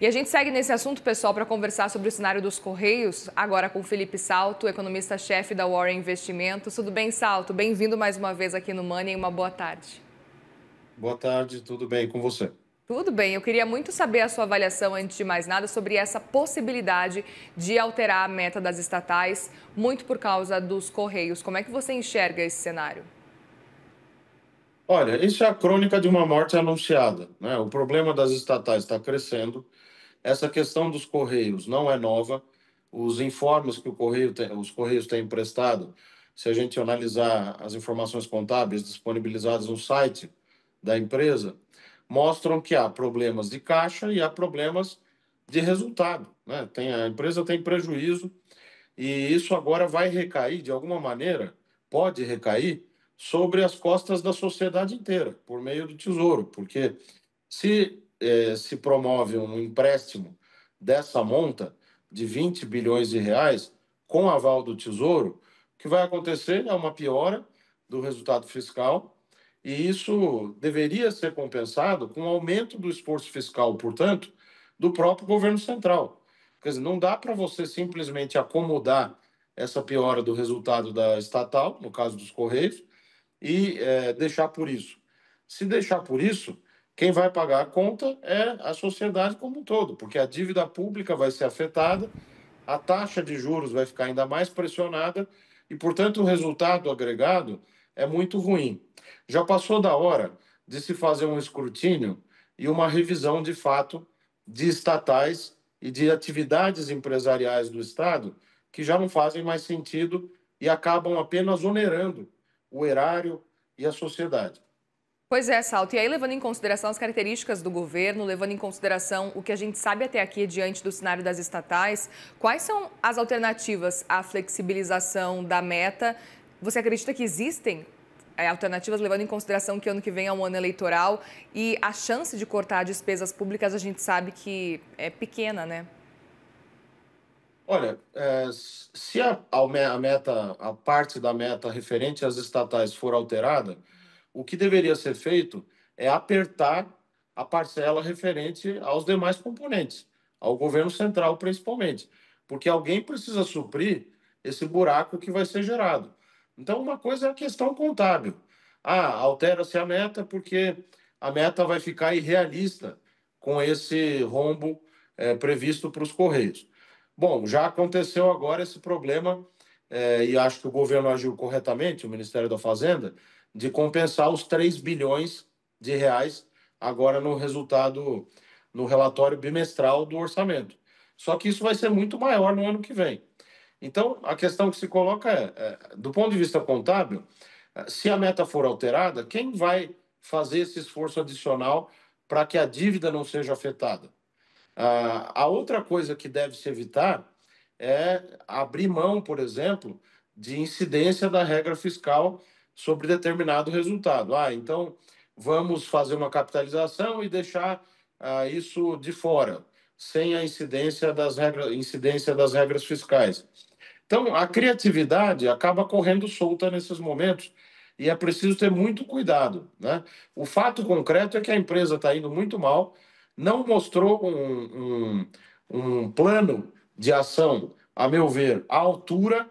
E a gente segue nesse assunto, pessoal, para conversar sobre o cenário dos Correios, agora com o Felipe Salto, economista-chefe da Warren Investimentos. Tudo bem, Salto? Bem-vindo mais uma vez aqui no Money e uma boa tarde. Boa tarde, tudo bem com você? Tudo bem, eu queria muito saber a sua avaliação, antes de mais nada, sobre essa possibilidade de alterar a meta das estatais, muito por causa dos Correios. Como é que você enxerga esse cenário? Olha, isso é a crônica de uma morte anunciada, né? O problema das estatais está crescendo. Essa questão dos Correios não é nova. Os informes que os Correios têm prestado, se a gente analisar as informações contábeis disponibilizadas no site da empresa, mostram que há problemas de caixa e há problemas de resultado, né? A empresa tem prejuízo. E isso agora vai recair, de alguma maneira, pode recair sobre as costas da sociedade inteira, por meio do Tesouro, porque se promove um empréstimo dessa monta de 20 bilhões de reais com aval do Tesouro, o que vai acontecer é uma piora do resultado fiscal e isso deveria ser compensado com o aumento do esforço fiscal, portanto, do próprio governo central. Quer dizer, não dá para você simplesmente acomodar essa piora do resultado da estatal, no caso dos Correios, e deixar por isso. Se deixar por isso, quem vai pagar a conta é a sociedade como um todo, porque a dívida pública vai ser afetada, a taxa de juros vai ficar ainda mais pressionada e, portanto, o resultado agregado é muito ruim. Já passou da hora de se fazer um escrutínio e uma revisão de fato de estatais e de atividades empresariais do Estado que já não fazem mais sentido e acabam apenas onerando o erário e a sociedade. Pois é, Salto. E aí, levando em consideração as características do governo, levando em consideração o que a gente sabe até aqui diante do cenário das estatais, quais são as alternativas à flexibilização da meta? Você acredita que existem alternativas, levando em consideração que ano que vem é um ano eleitoral e a chance de cortar despesas públicas a gente sabe que é pequena, né? Olha, se a meta, a parte da meta referente às estatais for alterada, o que deveria ser feito é apertar a parcela referente aos demais componentes, ao governo central principalmente, porque alguém precisa suprir esse buraco que vai ser gerado. Então, uma coisa é a questão contábil. Ah, altera-se a meta porque a meta vai ficar irrealista com esse rombo previsto para os Correios. Bom, já aconteceu agora esse problema, e acho que o governo agiu corretamente, o Ministério da Fazenda, de compensar os 3 bilhões de reais agora no resultado, no relatório bimestral do orçamento. Só que isso vai ser muito maior no ano que vem. Então, a questão que se coloca do ponto de vista contábil, se a meta for alterada, quem vai fazer esse esforço adicional para que a dívida não seja afetada? A outra coisa que deve se evitar é abrir mão, por exemplo, de incidência da regra fiscal sobre determinado resultado. Ah, então vamos fazer uma capitalização e deixar isso de fora, sem a incidência das regras fiscais. Então, a criatividade acaba correndo solta nesses momentos e é preciso ter muito cuidado, né? O fato concreto é que a empresa está indo muito mal, não mostrou um plano de ação, a meu ver, à altura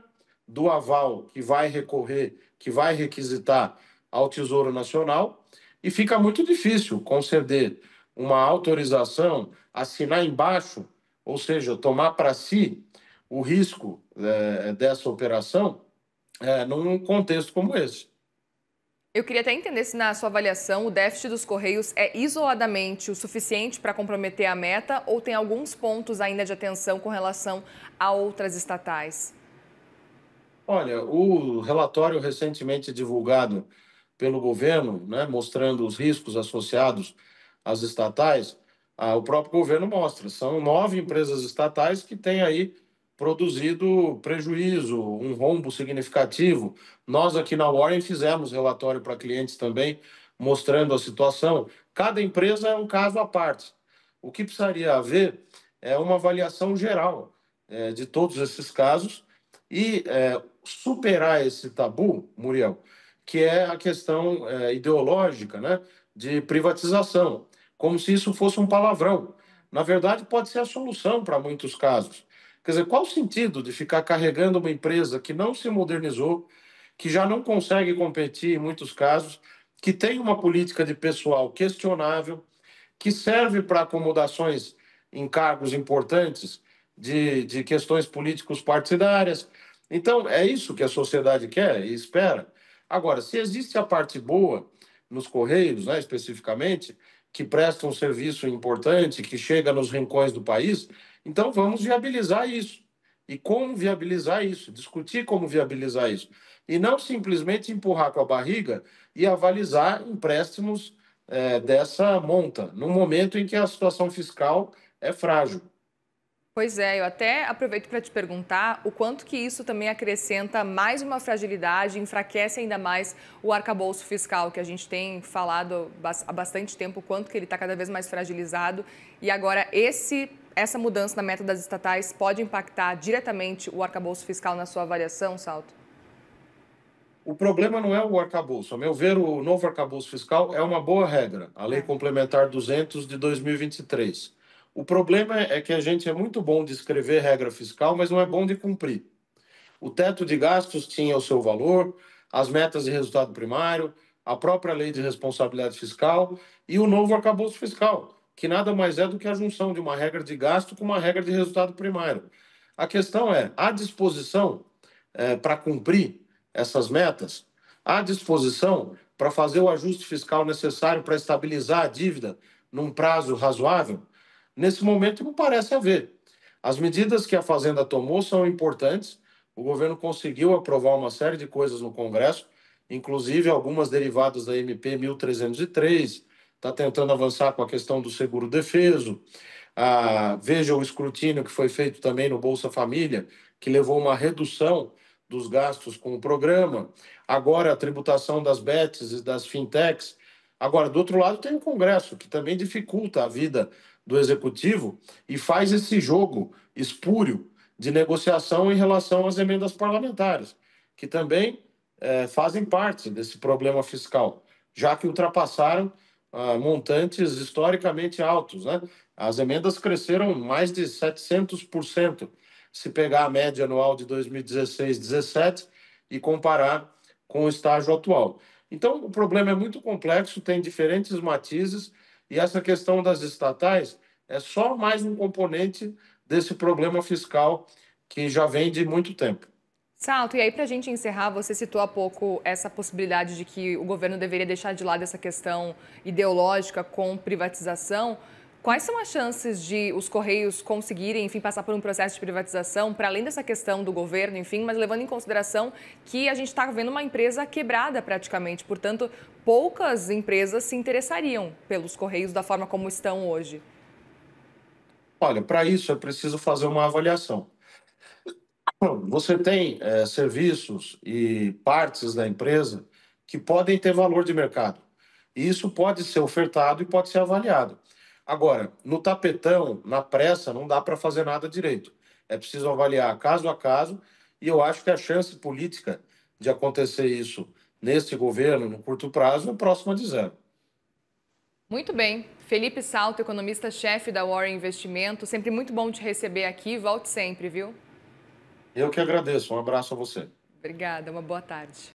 do aval que vai recorrer, que vai requisitar ao Tesouro Nacional, e fica muito difícil conceder uma autorização, assinar embaixo, ou seja, tomar para si o risco dessa operação num contexto como esse. Eu queria até entender se, na sua avaliação, o déficit dos Correios é isoladamente o suficiente para comprometer a meta ou tem alguns pontos ainda de atenção com relação a outras estatais? Olha, o relatório recentemente divulgado pelo governo, né, mostrando os riscos associados às estatais, o próprio governo mostra. São 9 empresas estatais que têm aí produzido prejuízo, um rombo significativo. Nós aqui na Warren fizemos relatório para clientes também, mostrando a situação. Cada empresa é um caso à parte. O que precisaria haver é uma avaliação geral de todos esses casos e superar esse tabu, Muriel, que é a questão ideológica, né, de privatização, como se isso fosse um palavrão. na verdade, pode ser a solução para muitos casos. Quer dizer, qual o sentido de ficar carregando uma empresa que não se modernizou, que já não consegue competir em muitos casos, que tem uma política de pessoal questionável, que serve para acomodações em cargos importantes de questões políticos partidárias. Então, é isso que a sociedade quer e espera. Agora, se existe a parte boa nos Correios, né, especificamente, que presta um serviço importante, que chega nos rincões do país, então vamos viabilizar isso. E como viabilizar isso? Discutir como viabilizar isso. E não simplesmente empurrar com a barriga e avalizar empréstimos dessa monta, num momento em que a situação fiscal é frágil. Pois é, eu até aproveito para te perguntar o quanto que isso também acrescenta mais uma fragilidade, enfraquece ainda mais o arcabouço fiscal, que a gente tem falado há bastante tempo, o quanto que ele está cada vez mais fragilizado. E agora essa mudança na meta das estatais pode impactar diretamente o arcabouço fiscal na sua avaliação, Salto? O problema não é o arcabouço. A meu ver, o novo arcabouço fiscal é uma boa regra, a Lei É. Complementar 200 de 2023. O problema é que a gente é muito bom de escrever regra fiscal, mas não é bom de cumprir. O teto de gastos tinha o seu valor, as metas de resultado primário, a própria lei de responsabilidade fiscal e o novo arcabouço fiscal, que nada mais é do que a junção de uma regra de gasto com uma regra de resultado primário. A questão é, há disposição para cumprir essas metas? Há disposição para fazer o ajuste fiscal necessário para estabilizar a dívida num prazo razoável? Nesse momento, não parece haver. As medidas que a Fazenda tomou são importantes. O governo conseguiu aprovar uma série de coisas no Congresso, inclusive algumas derivadas da MP 1303, está tentando avançar com a questão do seguro defeso. Veja o escrutínio que foi feito também no Bolsa Família, que levou uma redução dos gastos com o programa. Agora, a tributação das bets e das fintechs. Agora, do outro lado, tem o Congresso, que também dificulta a vida do Executivo e faz esse jogo espúrio de negociação em relação às emendas parlamentares, que também fazem parte desse problema fiscal, já que ultrapassaram montantes historicamente altos, né? As emendas cresceram mais de 700%, se pegar a média anual de 2016-17 e comparar com o estágio atual. Então, o problema é muito complexo, tem diferentes matizes, e essa questão das estatais é só mais um componente desse problema fiscal que já vem de muito tempo. Salto, e aí para a gente encerrar, você citou há pouco essa possibilidade de que o governo deveria deixar de lado essa questão ideológica com privatização. Quais são as chances de os Correios conseguirem, enfim, passar por um processo de privatização, para além dessa questão do governo, enfim, mas levando em consideração que a gente está vendo uma empresa quebrada praticamente, portanto, poucas empresas se interessariam pelos Correios da forma como estão hoje. Olha, para isso é preciso fazer uma avaliação. Você tem serviços e partes da empresa que podem ter valor de mercado. E isso pode ser ofertado e pode ser avaliado. Agora, no tapetão, na pressa, não dá para fazer nada direito. É preciso avaliar caso a caso, e eu acho que a chance política de acontecer isso neste governo, no curto prazo, é próxima de zero. Muito bem. Felipe Salto, economista-chefe da Warren Investimento. Sempre muito bom te receber aqui. Volte sempre, viu? Eu que agradeço. Um abraço a você. Obrigada, uma boa tarde.